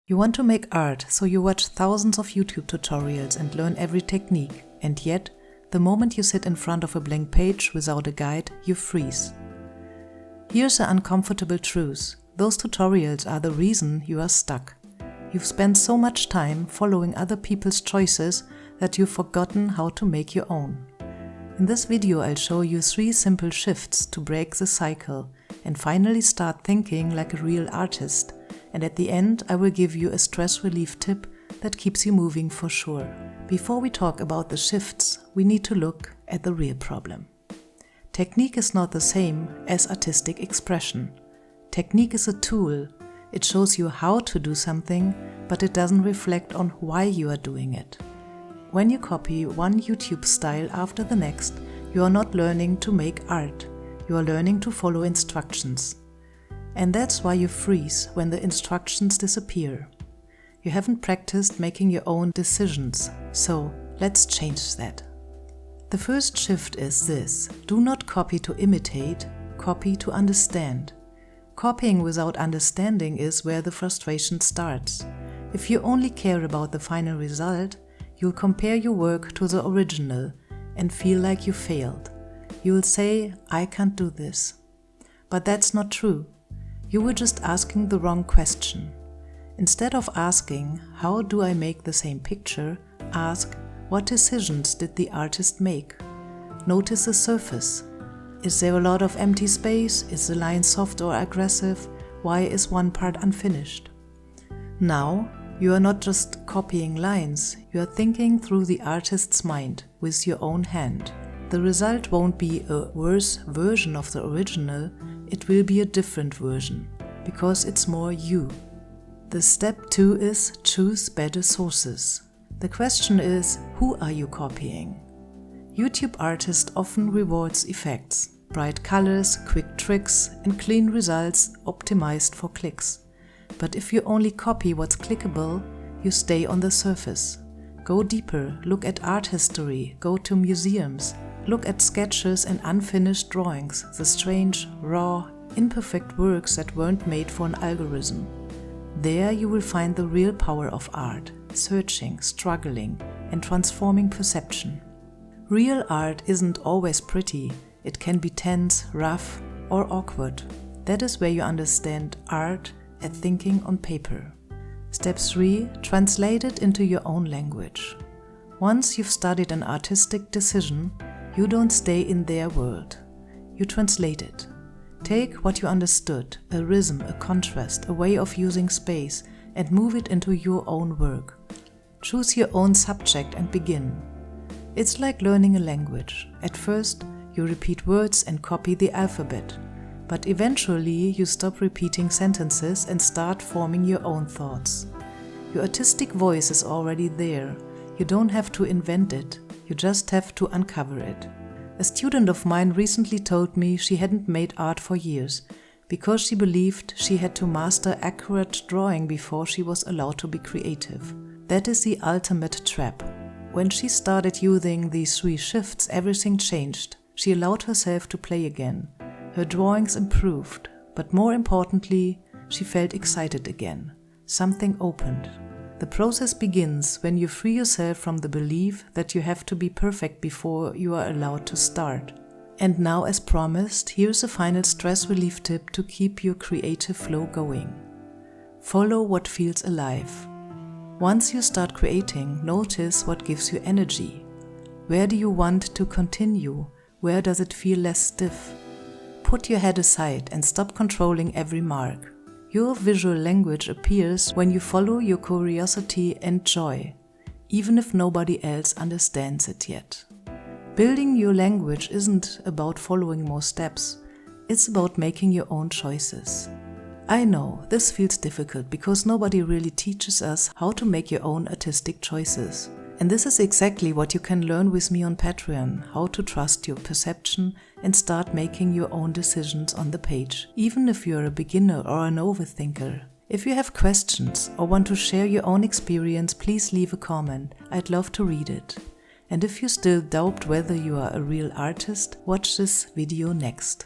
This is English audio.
You want to make art, so you watch thousands of YouTube tutorials and learn every technique, and yet, the moment you sit in front of a blank page without a guide, you freeze. Here's the uncomfortable truth. Those tutorials are the reason you are stuck. You've spent so much time following other people's choices that you've forgotten how to make your own. In this video, I'll show you 3 simple shifts to break the cycle and finally start thinking like a real artist. And at the end, I will give you a stress relief tip that keeps you moving for sure. Before we talk about the shifts, we need to look at the real problem. Technique is not the same as artistic expression. Technique is a tool. It shows you how to do something, but it doesn't reflect on why you are doing it. When you copy one YouTube style after the next, you are not learning to make art. You are learning to follow instructions. And that's why you freeze when the instructions disappear. You haven't practiced making your own decisions, so let's change that. The first shift is this: do not copy to imitate, copy to understand. Copying without understanding is where the frustration starts. If you only care about the final result, you'll compare your work to the original and feel like you failed. You'll say, "I can't do this." But that's not true. You were just asking the wrong question. Instead of asking, "How do I make the same picture?" ask, "What decisions did the artist make?" Notice the surface. Is there a lot of empty space? Is the line soft or aggressive? Why is one part unfinished? Now, you are not just copying lines, you are thinking through the artist's mind with your own hand. The result won't be a worse version of the original, it will be a different version, because it's more you. The step 2 is choose better sources. The question is, who are you copying? YouTube artists often rewards effects, bright colors, quick tricks, and clean results optimized for clicks. But if you only copy what's clickable, you stay on the surface. Go deeper, look at art history, go to museums, look at sketches and unfinished drawings, the strange, raw, imperfect works that weren't made for an algorithm. There you will find the real power of art, searching, struggling, and transforming perception. Real art isn't always pretty. It can be tense, rough, or awkward. That is where you understand art at thinking on paper. Step 3. Translate it into your own language. Once you've studied an artistic decision, you don't stay in their world. You translate it. Take what you understood, a rhythm, a contrast, a way of using space, and move it into your own work. Choose your own subject and begin. It's like learning a language. At first, you repeat words and copy the alphabet. But eventually, you stop repeating sentences and start forming your own thoughts. Your artistic voice is already there. You don't have to invent it. You just have to uncover it. A student of mine recently told me she hadn't made art for years because she believed she had to master accurate drawing before she was allowed to be creative. That is the ultimate trap. When she started using these 3 shifts, everything changed. She allowed herself to play again. Her drawings improved, but more importantly, she felt excited again. Something opened. The process begins when you free yourself from the belief that you have to be perfect before you are allowed to start. And now, as promised, here's a final stress relief tip to keep your creative flow going. Follow what feels alive. Once you start creating, notice what gives you energy. Where do you want to continue? Where does it feel less stiff? Put your head aside and stop controlling every mark. Your visual language appears when you follow your curiosity and joy, even if nobody else understands it yet. Building your language isn't about following more steps, it's about making your own choices. I know this feels difficult because nobody really teaches us how to make your own artistic choices. And this is exactly what you can learn with me on Patreon, how to trust your perception and start making your own decisions on the page, even if you're a beginner or an overthinker. If you have questions or want to share your own experience, please leave a comment. I'd love to read it. And if you still doubt whether you are a real artist, watch this video next.